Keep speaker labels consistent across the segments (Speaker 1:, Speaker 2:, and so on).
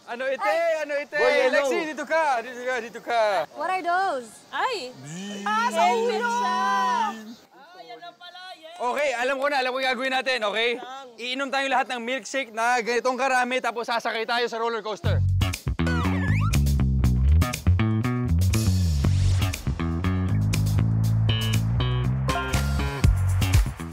Speaker 1: Ano ite? Ano ite? Lexi, dito ka! Dito ka, dito ka!
Speaker 2: What are those?
Speaker 3: Ay!
Speaker 2: Sa ulo!
Speaker 1: Okay, alam ko yung gagawin natin, okay? Iinom tayong lahat ng milkshake na ganitong karami tapos sasakay tayo sa roller coaster.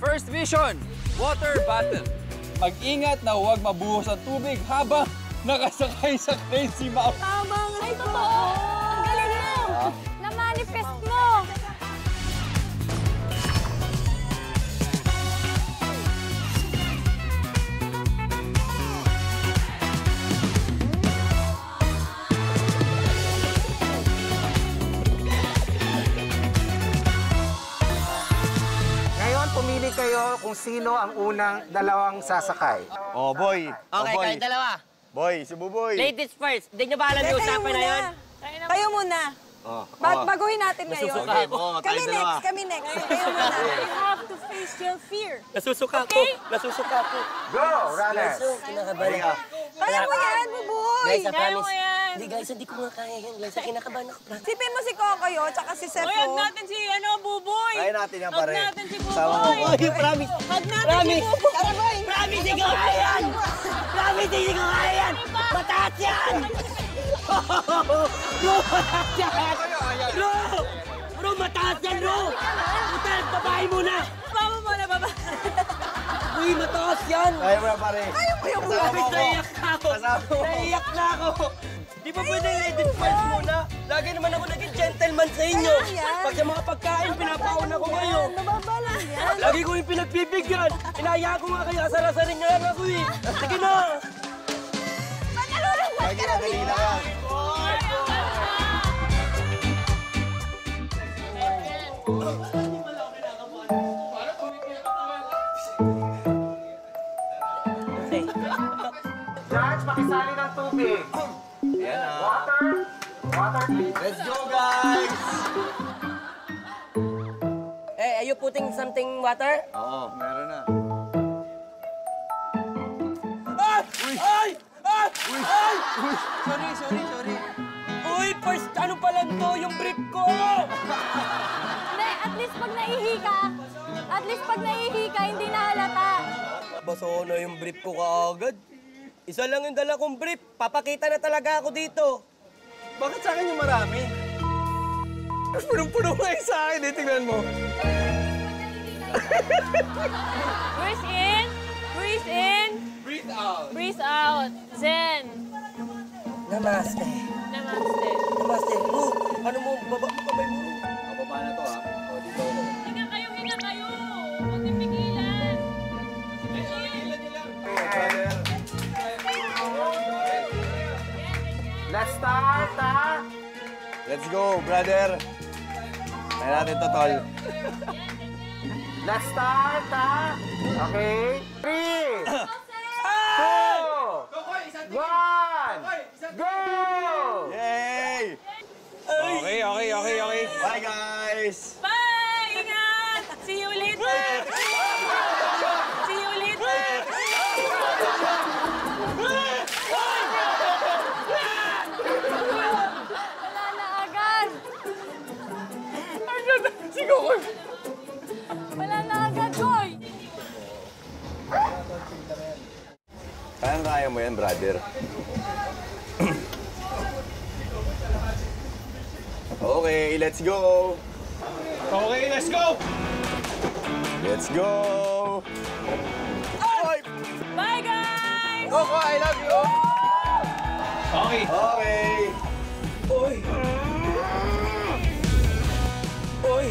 Speaker 1: First mission, water battle. Mag-ingat na huwag mabuhos ang tubig habang nakasakay sa Crazy Mouse.
Speaker 2: Tama nga. Ay, totoo. Ang galing mo. Na-manifest mo.
Speaker 4: Pumili kayo kung sino ang unang dalawang sasakay.
Speaker 5: Oh, boy.
Speaker 6: Okay, kayo dalawa.
Speaker 5: Boy, si Buboy.
Speaker 6: Ladies first. Hindi nyo ba alam yung usapan na yun?
Speaker 2: Kayo muna. Baguhin natin ngayon.
Speaker 5: Okay,
Speaker 2: Kami next. Kayo muna. You have to face your fear.
Speaker 6: Nasusuka ko. Nasusuka ko.
Speaker 4: Go, runners!
Speaker 6: Kinakabahan ako.
Speaker 2: Kaya mo yan, Buboy.
Speaker 6: Guys, I
Speaker 2: Kaya
Speaker 6: promise.
Speaker 2: mo yan.
Speaker 6: Hindi guys, hindi ko nga kaya yan. Guys, kinakabahan ako.
Speaker 2: Sipin mo si Kokoyo, tsaka si Sefo.
Speaker 3: Huwag natin si Buboy.
Speaker 5: Kaya natin yan, pare.
Speaker 3: Huwag natin si
Speaker 5: Sama mo.
Speaker 3: Buboy.
Speaker 6: Oy, promise.
Speaker 3: Huwag natin si Buboy.
Speaker 6: Promise, hindi ko kaya yan. Promise, hindi ko kaya yan. Mataas yan. Bro, mataas yan. Bro, mataas yan, bro. Putal, babae muna.
Speaker 3: Baba mo na, baba.
Speaker 6: Uy, mataas yan.
Speaker 5: Kaya mo na, pare.
Speaker 6: Promise, naiyak na ako. Naiyak na ako. Di ba pwede ladies first muna? Lagi naman ako naging gentleman sa inyo. Pag sa mga pagkain, pinapauna ko kayo.
Speaker 2: Nababalan yan.
Speaker 6: Lagi ko yung pinagbibigyan. Inaya ko nga kayo, asar-asarin niya lang ako eh. Sige na.
Speaker 5: Lagi na, dali na yan.
Speaker 6: Okay.
Speaker 4: Judge, makisali ng tubig.
Speaker 5: Yan na.
Speaker 4: Water, please.
Speaker 5: Let's go, guys!
Speaker 6: Hey, are you putting something water?
Speaker 5: Oo, meron na.
Speaker 6: Ay! Ay! Ay! Ay!
Speaker 5: Sorry.
Speaker 6: Uy, first, ano pa lang to, yung brief ko!
Speaker 2: Hindi, at least pag naihi ka, hindi na halata.
Speaker 6: Baso na yung brief ko kaagad. Isa lang yung dala kong brief. Papakita na talaga ako dito.
Speaker 1: Bakit sa akin yung marami? Punong-puno nga yung sa akin, eh. Tingnan mo.
Speaker 3: Breathe in. Breathe in.
Speaker 1: Breathe out.
Speaker 3: Breathe out. Zen.
Speaker 6: Namaste.
Speaker 3: Namaste.
Speaker 6: Namaste. Oh, ano mo, baba mo kamay mo.
Speaker 5: Baba na to, ha? O, dito ako.
Speaker 3: Hinga kayo, hinga kayo. Huwag niyo pigilan.
Speaker 4: Let's start, ha?
Speaker 5: Let's go, brother. Kaya natin to, tol.
Speaker 4: Let's start, ha? Okay? 3, 2, 1, go!
Speaker 5: Yay!
Speaker 1: Okay.
Speaker 5: Bye, guys!
Speaker 3: Bye! Ingat! See you later! See you later!
Speaker 2: Wala na agad. Wala na agad, Koy.
Speaker 5: Kaya mo yan, brother. Okay, let's go!
Speaker 1: Okay, let's go!
Speaker 5: Let's go! Oy!
Speaker 3: Bye, guys!
Speaker 1: Coco, I love you! Okay.
Speaker 5: Okay!
Speaker 6: Oy! Oy!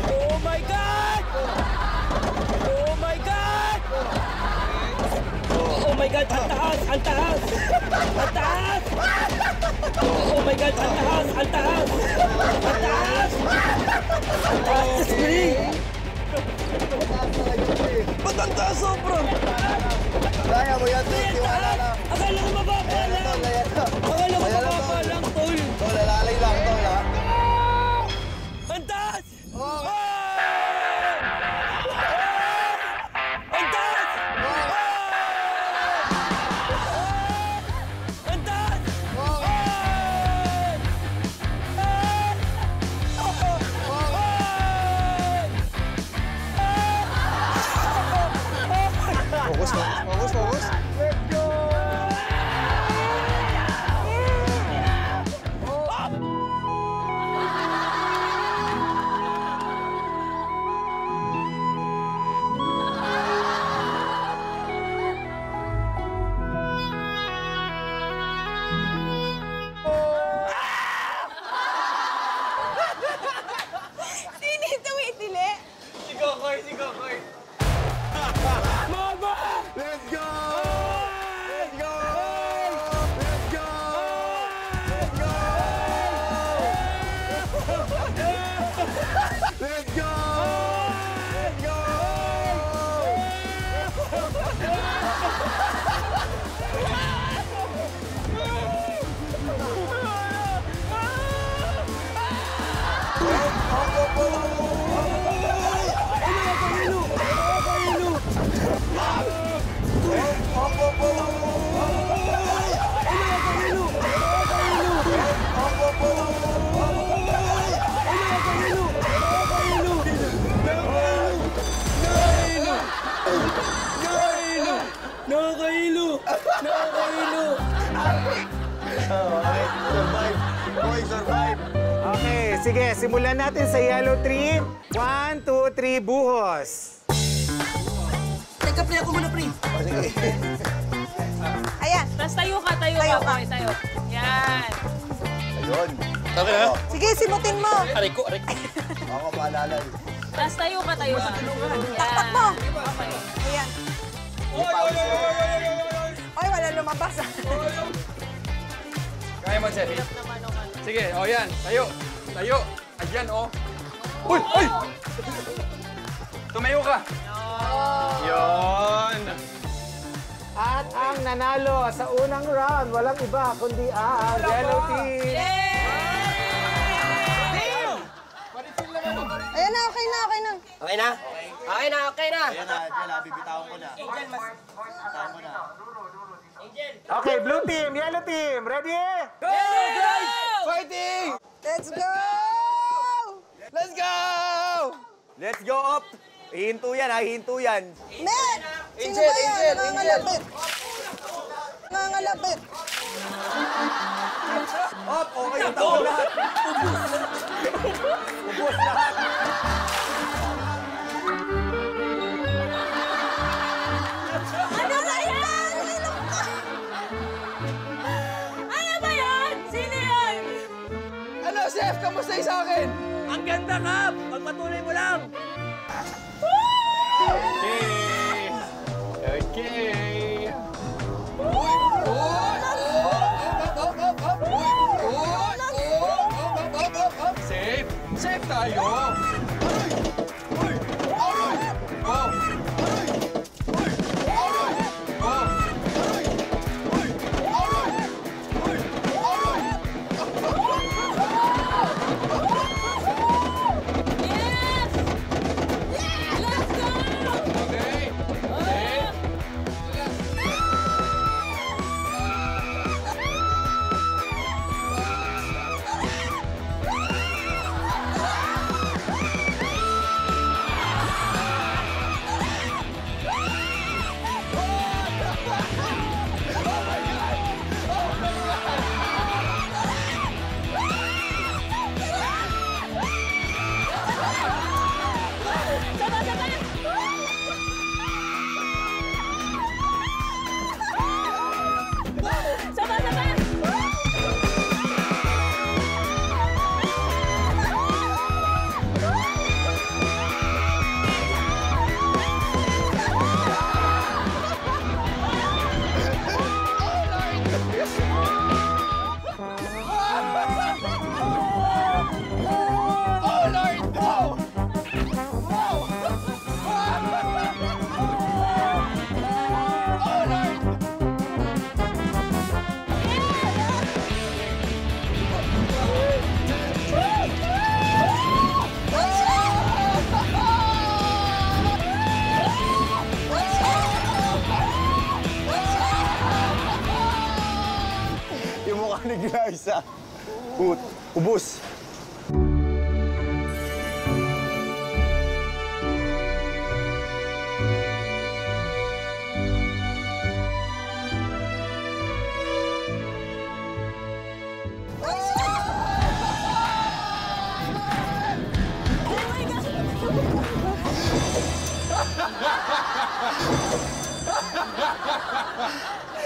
Speaker 6: Oh my God! Ang taas! Ang taas! Oh my God! Ang taas! Ang taas! Ang taas! Ang taas! Ba't ang taas sobra?
Speaker 5: Kaya mo yan, tol. Tiwala lang.
Speaker 6: Akala ko mababa lang! Akala ko mababa lang, tol!
Speaker 5: Tol, alalay lang, tol, ha?
Speaker 6: Ang taas! Ang taas! Ang taas!
Speaker 5: Focus, focus, focus.
Speaker 2: Sino yung tumitili?
Speaker 1: Si Kokoy, si Kokoy.
Speaker 6: Mama!
Speaker 5: Let's go! Let's go! Let's go! Let's go! Let's go! Let's go!
Speaker 6: Nakakailo! Nakakailo!
Speaker 5: Survive! Boy, survive!
Speaker 4: Okay, sige, simulan natin sa yellow tree. 1, 2, 3, buhos.
Speaker 6: Teka, pre, ako muna, pre.
Speaker 5: O, sige.
Speaker 2: Ayan.
Speaker 3: Tapos tayo ka,
Speaker 2: Tayo ka.
Speaker 3: Boy, tayo. Yan.
Speaker 5: Ayun.
Speaker 2: Sige, simutin mo.
Speaker 6: Aray ko, aray ko.
Speaker 5: Ako paalala.
Speaker 3: Tapos tayo ka.
Speaker 2: Taktak mo.
Speaker 3: Okay.
Speaker 2: Ayan. Ay, wala lumabas.
Speaker 1: Kaya mo, Chevy. Sige, o yan. Tayo. Tayo. Ayan, o. Uy! Uy! Tumayo ka. Yun.
Speaker 4: At ang nanalo sa unang round, walang iba kundi ang yellow team.
Speaker 2: Ayan na, okay na, okay na.
Speaker 6: Okay na? Okay na, okay na.
Speaker 5: Ayan na, bibitawan ko na.
Speaker 6: Angel, mas...
Speaker 5: Bibitawan ko na.
Speaker 6: Angel!
Speaker 4: Okay, blue team, yellow team, ready?
Speaker 6: Go, guys!
Speaker 5: Fighting!
Speaker 2: Let's go!
Speaker 5: Let's go! Let's go up! Hihinto yan, ha? Hihinto yan.
Speaker 2: Met! Sino
Speaker 5: Angel,
Speaker 2: ba yan?
Speaker 5: Angel,
Speaker 2: Nangangalapit. Nangangalapit.
Speaker 5: Up! Okay, yung tao lahat. Ubus lahat.
Speaker 2: Ano ba yan?
Speaker 3: Ano ba yan? Sino yan?
Speaker 1: Ano, Chef? Kamusta yung sa akin?
Speaker 6: Ang ganda, Kap! Pagpatuloy mo lang!
Speaker 1: Okay. Okay. Safe. Safe tayo. Oh.
Speaker 3: Yes! Let's go!
Speaker 1: Okay. Safe.
Speaker 5: Bigla isa. Ubus.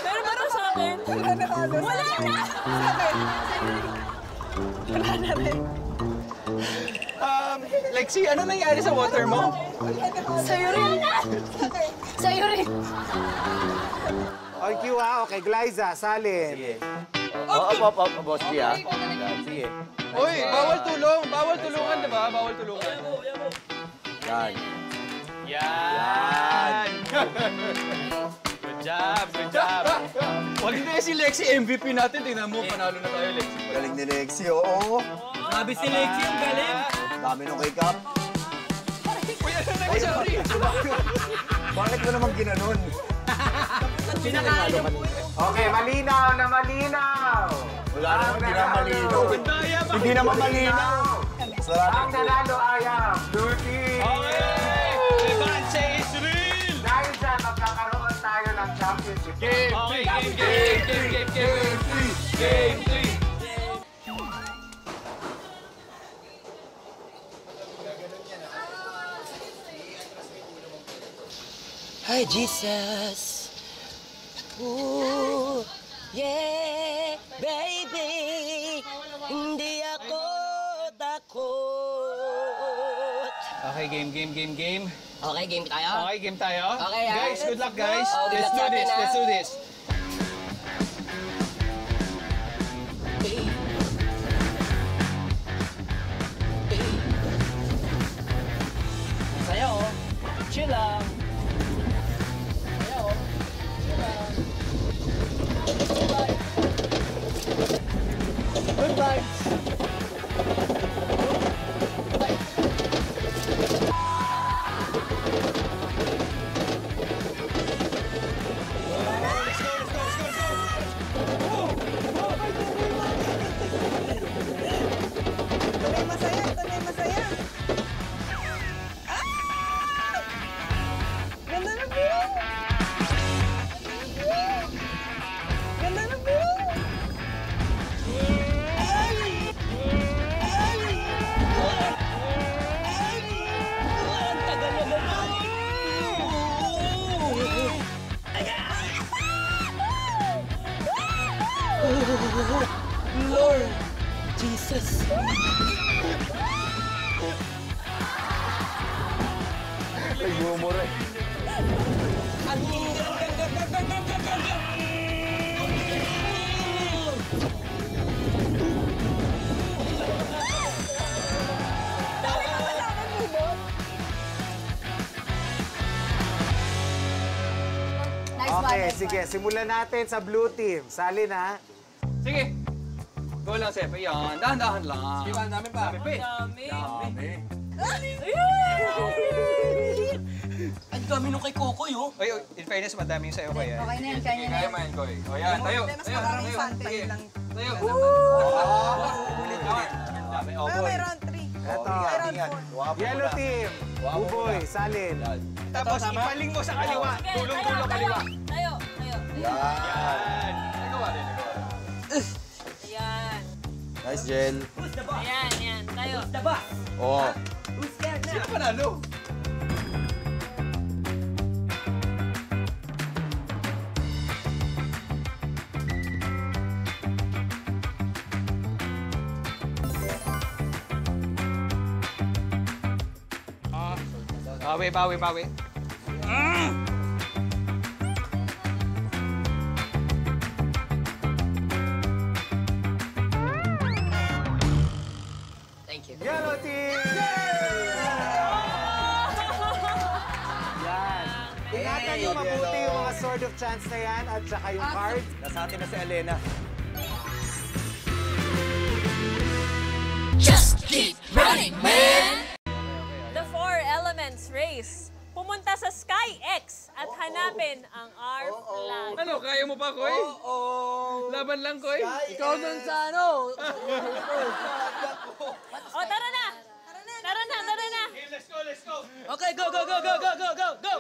Speaker 3: Pero meron sa akin. Wala na!
Speaker 2: Wala na rin.
Speaker 1: Lexi, ano nangyari sa water mo?
Speaker 3: Sa'yo rin! Sa'yo rin!
Speaker 4: On cue ha. Okay, Glyza, salin.
Speaker 5: Sige. Op, Boss G, ha? Sige.
Speaker 1: Uy, bawal tulong. Bawal tulungan, di ba? Bawal tulungan.
Speaker 5: Yan.
Speaker 1: Yan! Good job, good job. Wag hindi si Lexi, MVP natin. Tingnan mo, panalo na tayo, Lexi.
Speaker 5: Galing ni Lexi, oo.
Speaker 6: Sabi si Lexi, ang galing.
Speaker 5: Dami nung kay Cap.
Speaker 1: Uy, ano na siya?
Speaker 5: Bakit mo naman ginanon?
Speaker 4: Okay, malinaw na malinaw.
Speaker 5: Wala naman, hindi na malinaw. Hindi naman malinaw.
Speaker 4: Ang nanalo ay ang blue team.
Speaker 1: Okay! Levante is real!
Speaker 4: Dahil dyan, magkakaroon tayo ng championship game.
Speaker 1: Okay, game 3! Game 3!
Speaker 6: Hi, Jesus. Ooh, yeah, baby. Hindi ako takot.
Speaker 1: Okay, game.
Speaker 6: Okay, game tayo?
Speaker 1: Okay, game tayo?
Speaker 6: Okay, ah.
Speaker 1: Guys, good luck, guys.
Speaker 6: Oh, good
Speaker 1: Let's
Speaker 6: luck
Speaker 1: do
Speaker 6: sa
Speaker 1: this,
Speaker 6: atin,
Speaker 1: let's
Speaker 6: ah.
Speaker 1: do this.
Speaker 6: Saya, oh. Chill lang. Saya, oh. Chill lang. Goodbye.
Speaker 2: Tunay masaya, tunay masaya. Ah! Ganda ng view! Ganda ng view!
Speaker 6: Ang tagal na naman. Lord Jesus.
Speaker 5: Ay, humor eh.
Speaker 4: Okay, sige. Simulan natin sa blue team. Salin, ha?
Speaker 1: Sige. Go lang, Sep. Ayan, dahan-dahan lang. Sige ba, dami pa. Dami pa eh.
Speaker 3: Dami.
Speaker 6: Ang dami nung kay Kokoy, oh.
Speaker 1: Oy, in fairness, madami yung sa'yo kaya.
Speaker 2: Okay na yan, kaya na
Speaker 1: Kaya
Speaker 2: yan.
Speaker 1: man, Koy. O yan, tayo.
Speaker 2: Mas maraming fan, tayo lang.
Speaker 1: Tayo. Dami. Oh,
Speaker 2: Ah,
Speaker 1: boy.
Speaker 2: may round 3.
Speaker 4: Eto.
Speaker 2: May round 4.
Speaker 4: Yellow team. Buboy, salin.
Speaker 1: Tapos ipaling mo sa kaliwa.
Speaker 3: Sige,
Speaker 1: Tulong-tulong kaliwa.
Speaker 3: Tayo.
Speaker 1: Yan. Nagawa din.
Speaker 3: Ayan.
Speaker 5: Nice, Jel.
Speaker 3: Ayan. Tayo.
Speaker 5: Oo.
Speaker 1: Sino panalo? Bawi.
Speaker 6: Thank you.
Speaker 4: Yellow team! Yan. Ingatan niyo mabuti yung mga sword of chance na yan at saka yung card.
Speaker 5: Nasa atin na si Alena.
Speaker 3: The Four Elements Race. Pumunta sa SkyX at Hanapin ang our flag.
Speaker 1: Ano, kaya mo pa, Koy? Laban lang, Koy.
Speaker 6: Ikaw dun sa ano.
Speaker 3: O, tara na! Tara na!
Speaker 6: Okay, go, go, go, go, go, go, go, go!